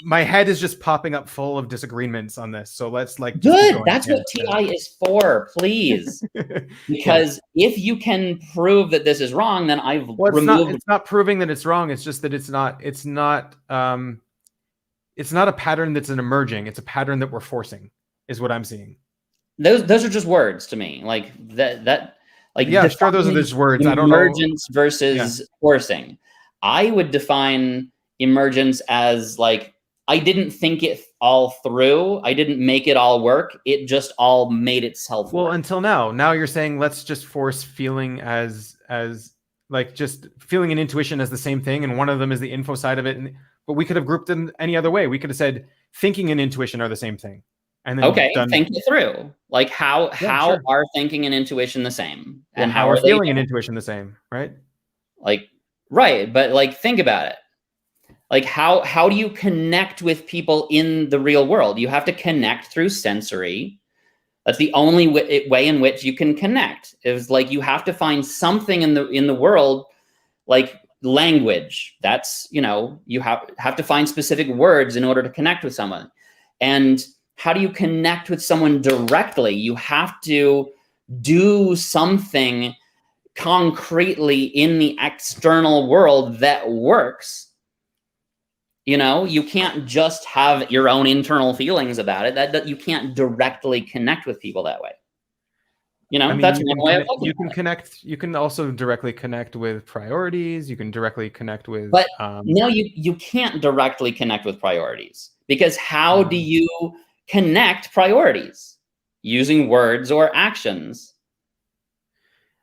S1: my head is just popping up full of disagreements on this. So let's like
S2: good. That's what TI is for, please. Because if you can prove that this is wrong, then I've removed.
S1: It's not proving that it's wrong. It's just that it's not a pattern that's an emerging. It's a pattern that we're forcing, is what I'm seeing.
S2: Those are just words to me. Like that. Like
S1: sure, those are just words. I don't know.
S2: Emergence versus forcing. I would define emergence as like, I didn't think it all through. I didn't make it all work. It just all made itself work.
S1: Well, until now. Now you're saying let's just force feeling as like just feeling and intuition as the same thing, and one of them is the info side of it. But we could have grouped them any other way. We could have said thinking and intuition are the same thing. And then
S2: think it through. Like how are thinking and intuition the same? And
S1: how are feeling and intuition the same, right?
S2: Like, right, but like think about it. Like how do you connect with people in the real world? You have to connect through sensory. That's the only way in which you can connect. It's like you have to find something in the world, like language. That's, you know, you have to find specific words in order to connect with someone. And how do you connect with someone directly? You have to do something concretely in the external world that works. You know, you can't just have your own internal feelings about it. That you can't directly connect with people that way. You know, that's one way of looking at it.
S1: You can connect. You can also directly connect with priorities. You can directly connect with.
S2: But no, you can't directly connect with priorities, because how do you connect priorities? Using words or actions.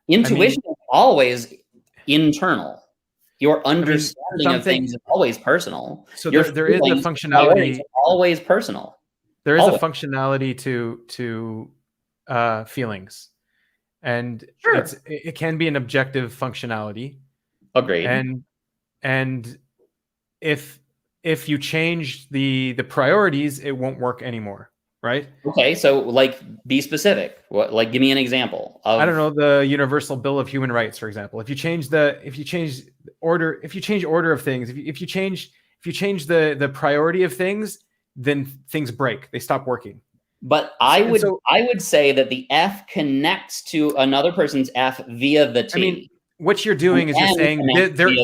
S2: Intuition is always internal. Your understanding of things is always personal.
S1: So there is a functionality.
S2: Always personal.
S1: There is a functionality to feelings, and it can be an objective functionality.
S2: Agreed.
S1: And if you change the priorities, it won't work anymorder. Right. Okay.
S2: So like, be specific. What, like, give me an example of,
S1: I don't know, the Universal Bill of Human Rights, for example. If you change order of things, if you change the priority of things, then things break. They stop working.
S2: But I would say that the F connects to another person's F via the T.
S1: I mean, what you're doing is you're saying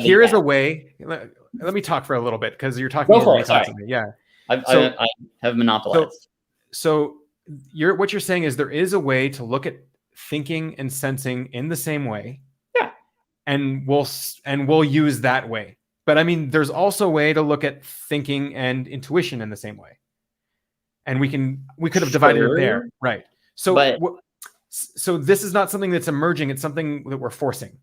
S1: here is a way. Let me talk for a little bit, because you're talking.
S2: Go for it. Sorry.
S1: Yeah.
S2: I have monopolized.
S1: So what you're saying is there is a way to look at thinking and sensing in the same way.
S2: Yeah.
S1: And we'll use that way. But I mean, there's also a way to look at thinking and intuition in the same way. And we could have divided it there. Right. So so this is not something that's emerging, it's something that we're forcing.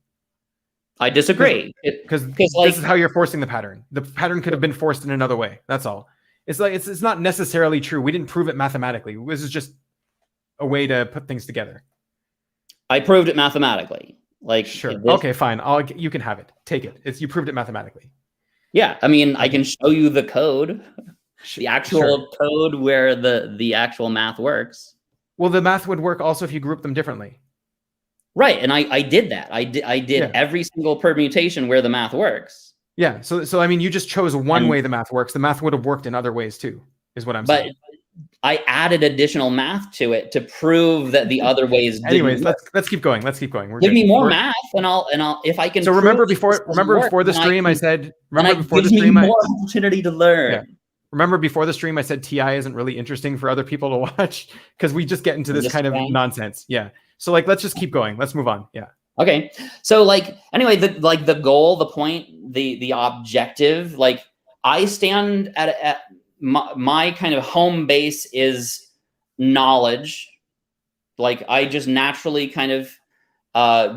S2: I disagree.
S1: Because this is how you're forcing the pattern. The pattern could have been forced in another way. That's all. It's like it's not necessarily true. We didn't prove it mathematically. This is just a way to put things together.
S2: I proved it mathematically. Like,
S1: sure. Okay, fine. You can have it. Take it. You proved it mathematically.
S2: Yeah, I mean, I can show you the code, the actual code where the actual math works.
S1: Well, the math would work also if you group them differently.
S2: Right, and I did that. I did every single permutation where the math works.
S1: Yeah, so I mean, you just chose one way the math works. The math would have worked in other ways too, is what I'm saying.
S2: But I added additional math to it to prove that the other ways didn't.
S1: Anyways, let's keep going. Let's keep going.
S2: Give me more math, and I'll if I can.
S1: So remember before the stream, I said
S2: more opportunity to learn.
S1: Yeah. Remember before the stream, I said TI isn't really interesting for other people to watch, because we just get into this kind of nonsense. Yeah. So like, let's just keep going. Let's move on. Yeah.
S2: Okay. So like, anyway, the goal, the point, the objective, like I stand at my kind of home base is knowledge. Like I just naturally kind of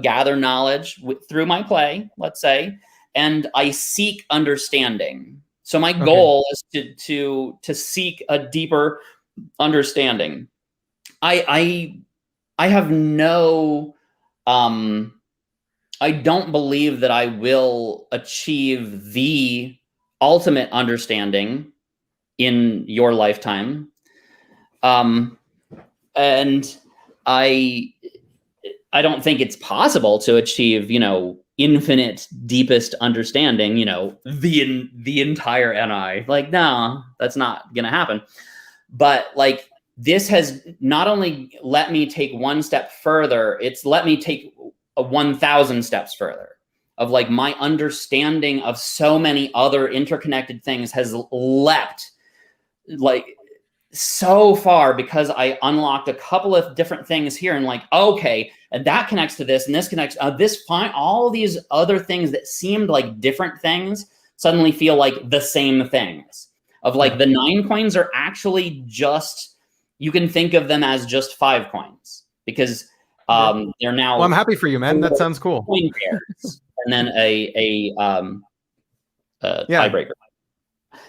S2: gather knowledge through my play, let's say, and I seek understanding. So my goal is to seek a deeper understanding. I have no I don't believe that I will achieve the ultimate understanding in your lifetime. And I don't think it's possible to achieve, infinite, deepest understanding, the entire NI. Like, no, that's not going to happen. But like, this has not only let me take one step further, it's let me take 1,000 steps further of like my understanding of so many other interconnected things has leapt like so far because I unlocked a couple of different things here and like, okay, and that connects to this and this connects, all these other things that seemed like different things suddenly feel like the same things of like the 9 coins are actually just, you can think of them as just 5 coins because they're now.
S1: Well, I'm happy for you, man. That sounds cool.
S2: Coin pairs, and then a tiebreaker.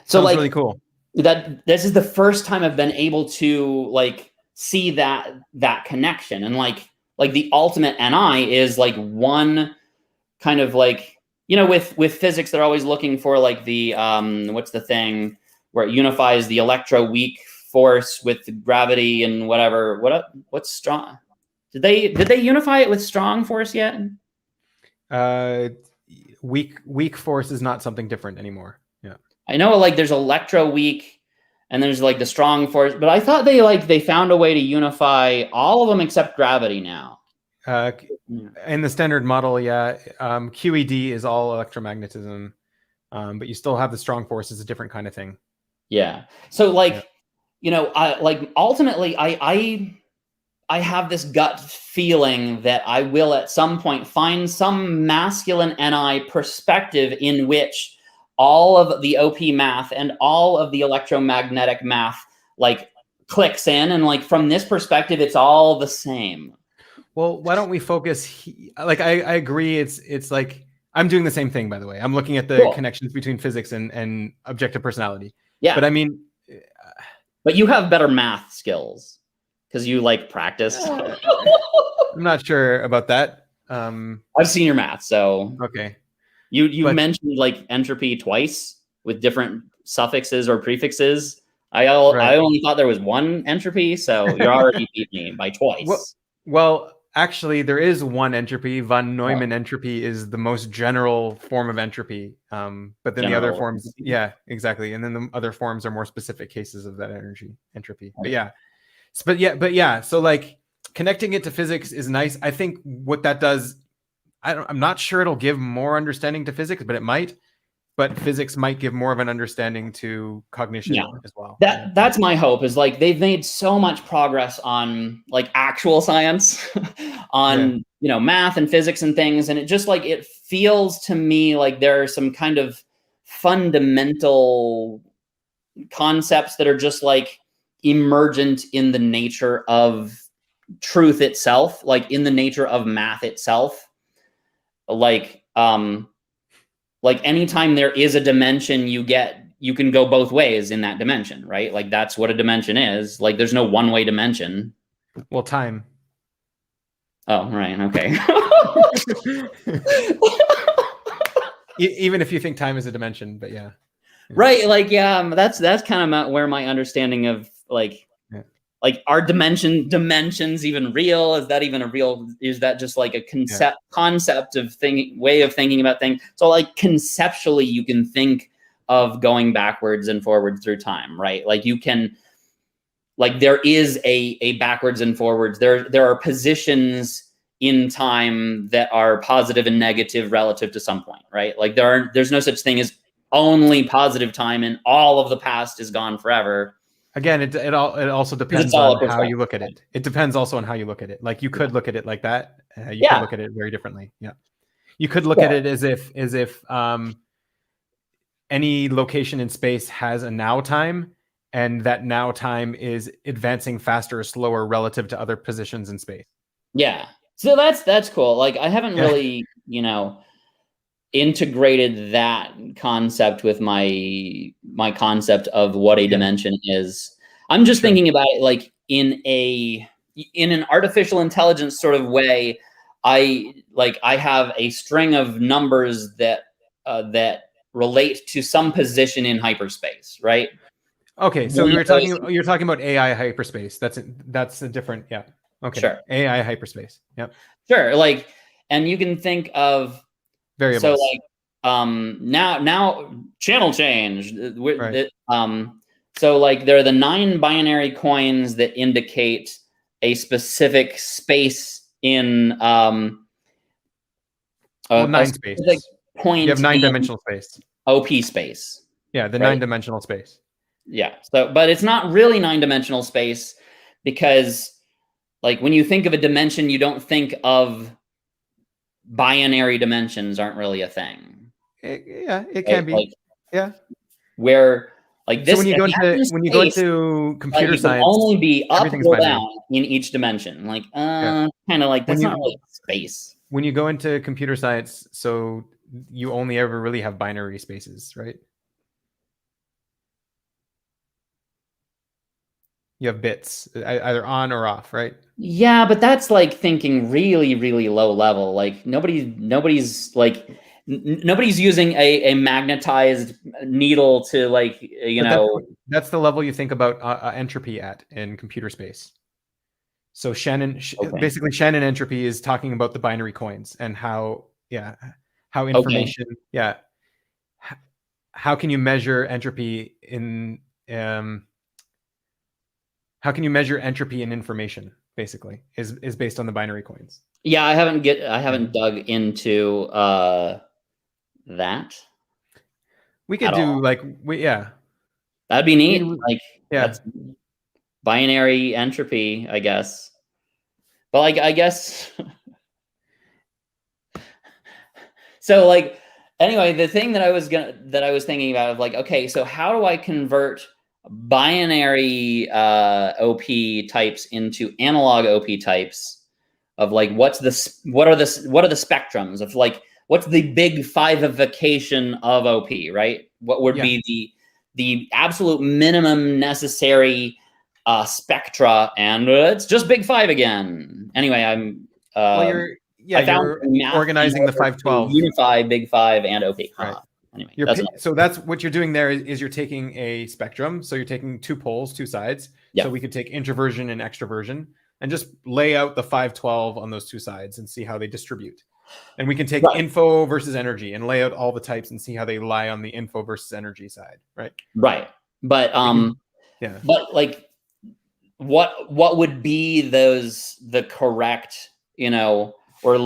S2: So
S1: sounds
S2: like
S1: really cool.
S2: That this is the first time I've been able to like see that connection, and like the ultimate NI is like one kind of like, with physics they're always looking for like the what's the thing where it unifies the electroweak force with gravity and whatever. What's strong? Did they unify it with strong force yet?
S1: Weak force is not something different anymore. Yeah.
S2: I know like there's electroweak and there's like the strong force, but I thought they found a way to unify all of them except gravity now.
S1: In the standard model, yeah. QED is all electromagnetism, but you still have the strong force as a different kind of thing.
S2: Yeah. So like, ultimately I have this gut feeling that I will at some point find some masculine NI perspective in which all of the OP math and all of the electromagnetic math like clicks in, and like from this perspective it's all the same.
S1: Well, why don't we focus like I agree, it's like I'm doing the same thing, by the way. I'm looking at the connections between physics and objective personality.
S2: Yeah.
S1: But I mean,
S2: but you have better math skills because you like practice.
S1: I'm not sure about that.
S2: I've seen your math, so
S1: okay.
S2: You mentioned like entropy twice with different suffixes or prefixes. I only thought there was one entropy, so you're already beat me by twice.
S1: Well, actually, there is one entropy. Von Neumann entropy is the most general form of entropy. But then the other forms, yeah, exactly. And then the other forms are more specific cases of that entropy. Right. But yeah. So like connecting it to physics is nice. I think what that does, I'm not sure it'll give more understanding to physics, but it might. But physics might give more of an understanding to cognition as well.
S2: That's my hope, is like they've made so much progress on like actual science, on math and physics and things, and it just like it feels to me like there are some kind of fundamental concepts that are just like emergent in the nature of truth itself, like in the nature of math itself. Like anytime there is a dimension, you can go both ways in that dimension, right? Like that's what a dimension is. Like there's no one-way dimension.
S1: Well, time.
S2: Oh, right. Okay.
S1: Even if you think time is a dimension, but yeah.
S2: Right. Like, yeah, that's kind of where my understanding of like are dimensions even real? Is that even is that just like a concept of way of thinking about things? So like conceptually you can think of going backwards and forwards through time, right? Like you can, like there is a backwards and forwards. There are positions in time that are positive and negative relative to some point, right? Like there's no such thing as only positive time and all of the past is gone forever.
S1: Again, it also depends on how you look at it. It depends also on how you look at it. Like you could look at it like that. You could look at it very differently. Yeah. You could look at it as if any location in space has a now time, and that now time is advancing faster or slower relative to other positions in space.
S2: Yeah. So that's cool. Like I haven't really, integrated that concept with my concept of what a dimension is. I'm just thinking about it like in an artificial intelligence sort of way. I have a string of numbers that relate to some position in hyperspace, right?
S1: Okay, so you're talking about AI hyperspace. That's a different, yeah. Okay. Sure. AI hyperspace. Yep.
S2: Sure. Like, and you can think of
S1: variables.
S2: So like now channel change.
S1: Right.
S2: So like there are the 9 binary coins that indicate a specific space in
S1: 9 space.
S2: Point
S1: you have 9-dimensional space.
S2: OP space.
S1: Yeah, the 9-dimensional space.
S2: Yeah. So, but it's not really 9-dimensional space because, like, when you think of a dimension, you don't think of binary dimensions. Aren't really a thing.
S1: It can be. Like, yeah.
S2: Where like this,
S1: so when you go into computer science,
S2: can only be up or down in each dimension. Like, kind of like that's not really space.
S1: When you go into computer science, so you only ever really have binary spaces, right? You have bits either on or off, right?
S2: Yeah, but that's like thinking really, really low level. Like nobody's using a magnetized needle to like,
S1: that's the level you think about entropy at in computer space. So basically Shannon entropy is talking about the binary coins and how information, how can you measure entropy in, how can you measure entropy in information basically is based on the binary coins.
S2: Yeah, I haven't dug into that.
S1: We could do
S2: that'd be neat. That's binary entropy, I guess. But like, I guess so. Like, anyway, the thing that I was thinking about like, okay, so how do I convert binary OP types into analog OP types? Of like, what are the spectrums of like, what's the big five-ification of OP, right? What would be the absolute minimum necessary spectra, and it's just big 5 again. Anyway, I'm
S1: you're organizing the 512,
S2: unify big 5 and OP.
S1: Right.
S2: Anyway,
S1: that's what you're doing there is you're taking a spectrum. So you're taking 2 poles, 2 sides. So we could take introversion and extroversion and just lay out the 512 on those 2 sides and see how they distribute. And we can take info versus energy and lay out all the types and see how they lie on the info versus energy side, right?
S2: Right. But but like what would be the correct, or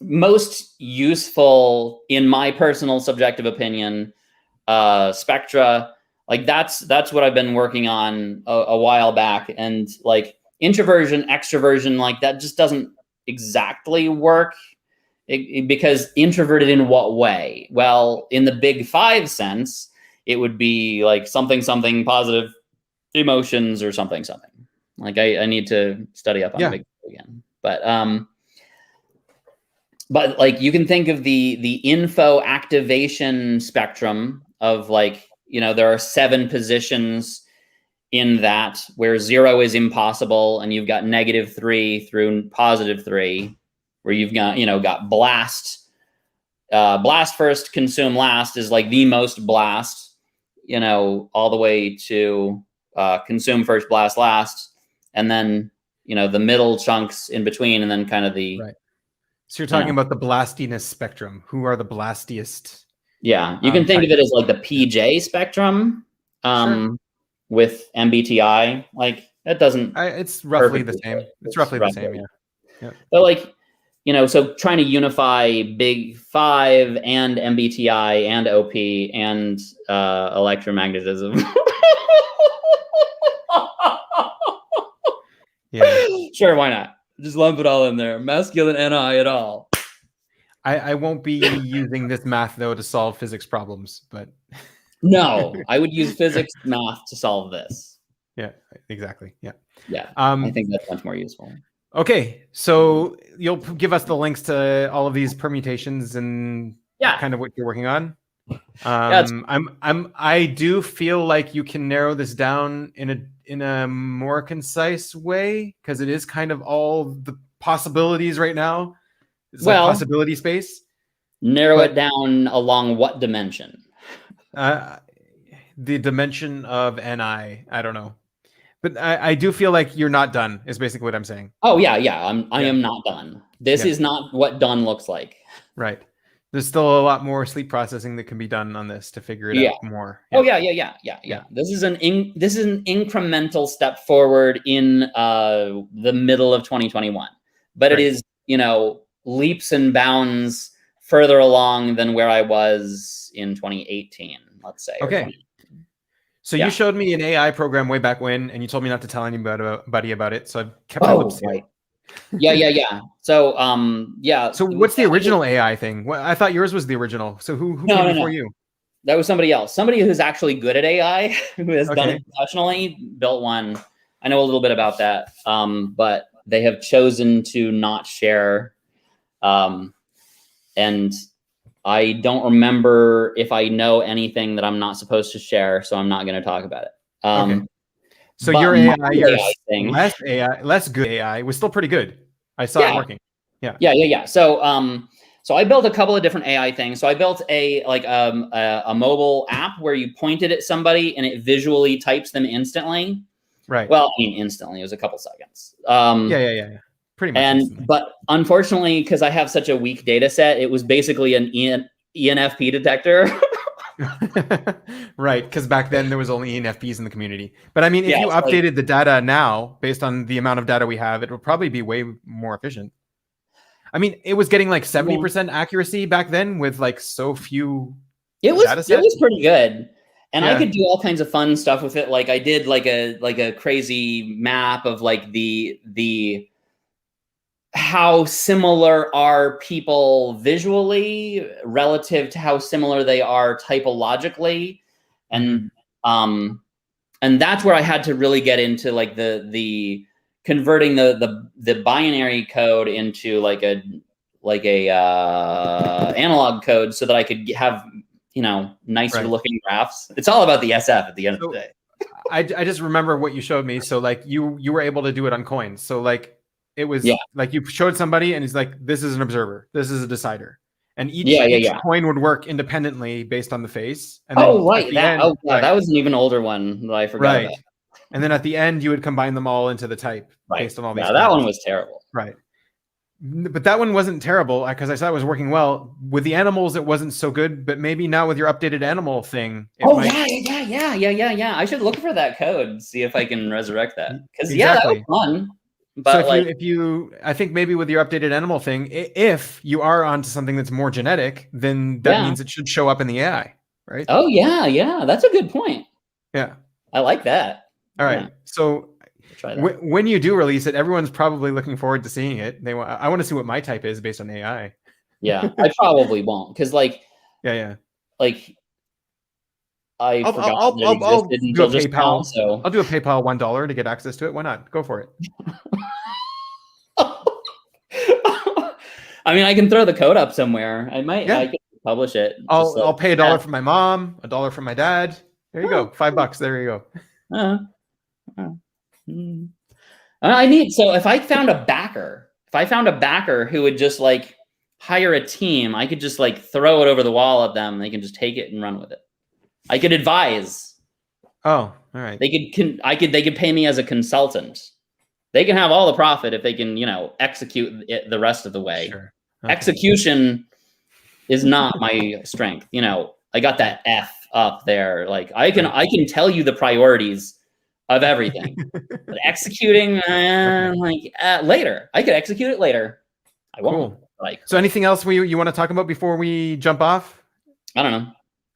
S2: most useful, in my personal subjective opinion, spectra? Like that's what I've been working on a while back, and like introversion, extroversion, like that just doesn't exactly work. Because introverted in what way? Well, in the big 5 sense, it would be like something positive emotions or something. Like I need to study up on big again, but like you can think of the info activation spectrum of like, there are 7 positions in that where 0 is impossible, and you've got -3 through +3, where you've got, got blast first, consume last is like the most blast, all the way to consume first, blast last, and then, the middle chunks in between, and then kind of the
S1: So you're talking about the blastiness spectrum. Who are the blastiest?
S2: Yeah, you can think of it as like the PJ spectrum, with MBTI. Like that doesn't.
S1: It's roughly the same. It's roughly the same. Yeah.
S2: But like, so trying to unify big 5 and MBTI and OP and electromagnetism. Sure, why not? Just lump it all in there. Masculine NI at all.
S1: I won't be using this math though to solve physics problems, but
S2: No, I would use physics, math to solve this.
S1: Yeah, exactly. Yeah.
S2: Yeah, I think that's much more useful.
S1: Okay, so you'll give us the links to all of these permutations and kind of what you're working on. I do feel like you can narrow this down in a more concise way, because it is kind of all the possibilities right now. It's like possibility space.
S2: Narrow it down along what dimension?
S1: The dimension of Ni. I don't know. But I do feel like you're not done, is basically what I'm saying.
S2: Oh, yeah. I am not done. This is not what done looks like.
S1: Right. There's still a lot more sleep processing that can be done on this to figure it out more.
S2: Yeah. Oh, yeah. This is an incremental step forward in the middle of 2021. But it is, leaps and bounds further along than where I was in 2018, let's say.
S1: Okay. So you showed me an AI program way back when, and you told me not to tell anybody about it. So I kept my lips sealed.
S2: Right. Yeah. So,
S1: So what's the original AI thing? Well, I thought yours was the original. So who came before you?
S2: That was somebody else. Somebody who's actually good at AI, who has done it professionally, built one. I know a little bit about that, but they have chosen to not share. And I don't remember if I know anything that I'm not supposed to share, so I'm not going to talk about it.
S1: So your AI thing, less good AI was still pretty good. I saw it working.
S2: Yeah. So I built a couple of different AI things. So I built a mobile app where you pointed at somebody and it visually types them instantly.
S1: Right.
S2: Well, I mean, instantly. It was a couple seconds.
S1: Yeah. Pretty much.
S2: But unfortunately, because I have such a weak data set, it was basically an ENFP detector.
S1: Right, because back then there was only ENFPs in the community. But I mean, if you updated the data now based on the amount of data we have, it would probably be way more efficient. I mean, it was getting like 70% accuracy back then with like so few data sets.
S2: It was pretty good. And I could do all kinds of fun stuff with it. Like I did like a crazy map of like the how similar are people visually relative to how similar they are typologically. And that's where I had to really get into like the converting the binary code into like a analog code so that I could have, nicer looking graphs. It's all about the SF at the end of the day.
S1: I just remember what you showed me. So like you were able to do it on coins. So like, it was like you showed somebody and he's like, this is an observer, this is a decider. And each coin would work independently based on the face. And then
S2: that was an even older one that I forgot about.
S1: And then at the end, you would combine them all into the type based on all these.
S2: That one was terrible.
S1: Right. But that one wasn't terrible because I saw it was working well. With the animals, it wasn't so good, but maybe now with your updated animal thing.
S2: Yeah. I should look for that code and see if I can resurrect that. Because that was fun. But
S1: so if you, I think maybe with your updated animal thing, if you are onto something that's more genetic, then that means it should show up in the AI, right?
S2: Oh yeah, that's a good point.
S1: Yeah,
S2: I like that.
S1: All right, so when you do release it, everyone's probably looking forward to seeing it. I want to see what my type is based on AI.
S2: Yeah, I probably won't because like
S1: I
S2: forgot that it existed until just now. So
S1: I'll do a PayPal $1 to get access to it. Why not? Go for it.
S2: I mean, I can throw the code up somewhere. I can publish it.
S1: I'll pay $1 from my mom, $1 from my dad. There you go. $5. There you
S2: go. I need. So if I found a backer who would just like hire a team, I could just like throw it over the wall at them. And they can just take it and run with it. I could advise.
S1: Oh, all right.
S2: They could pay me as a consultant. They can have all the profit if they can, execute it the rest of the way.
S1: Sure. Okay.
S2: Execution is not my strength. I got that F up there. Like I can tell you the priorities of everything. But executing, later. I could execute it later. I won't.
S1: Cool. So anything else you want to talk about before we jump off?
S2: I don't know.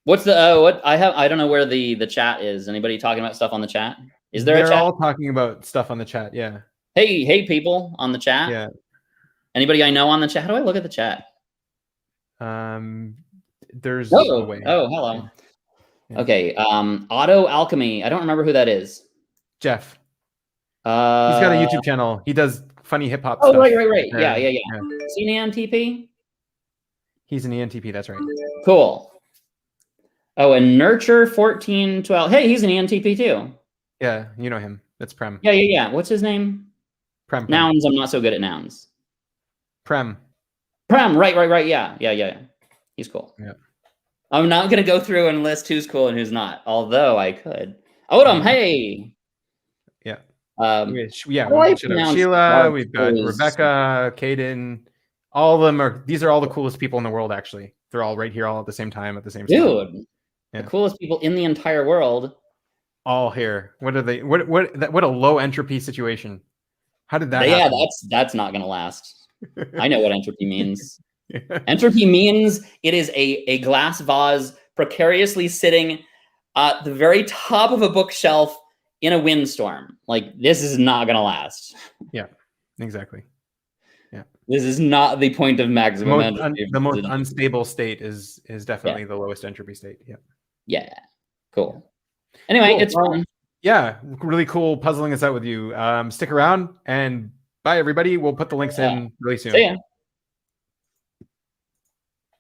S2: What's the what I have? I don't know where the chat is. Anybody talking about stuff on the chat? Is there a chat?
S1: They're all talking about stuff on the chat. Yeah.
S2: Hey, people on the chat.
S1: Yeah.
S2: Anybody I know on the chat? How do I look at the chat?
S1: There's
S2: a way. Oh, hello.
S1: Yeah.
S2: Okay. Auto Alchemy. I don't remember who that is.
S1: Jeff. He's got a YouTube channel. He does funny hip hop stuff.
S2: Right. Yeah. Is he an ENTP?
S1: He's an ENTP. That's right.
S2: Cool. Oh, and Nurture 1412. Hey, he's an ENTP too.
S1: Yeah, you know him. That's Prem.
S2: Yeah. What's his name?
S1: Prem.
S2: Nouns. I'm not so good at nouns.
S1: Prem.
S2: Right. Yeah. He's cool.
S1: Yeah.
S2: I'm not gonna go through and list who's cool and who's not, although I could. Odom, hey.
S1: Yeah.
S2: We
S1: Sheila. We've got Rebecca, Kaden. All of them these are all the coolest people in the world. Actually, they're all right here, all at the same time,
S2: Dude, the coolest people in the entire world.
S1: All here. What are they? What a low entropy situation. How did that happen?
S2: Yeah, that's not gonna last. I know what entropy means. Entropy means it is a glass vase precariously sitting at the very top of a bookshelf in a windstorm. Like, this is not gonna last.
S1: Yeah, exactly. Yeah,
S2: this is not the point of maximum entropy.
S1: The most unstable state is definitely the lowest entropy state.
S2: Yeah. Cool. Anyway, it's fun.
S1: Yeah, really cool puzzling this out with you. Stick around and bye, everybody. We'll put the links in really soon.
S2: See ya.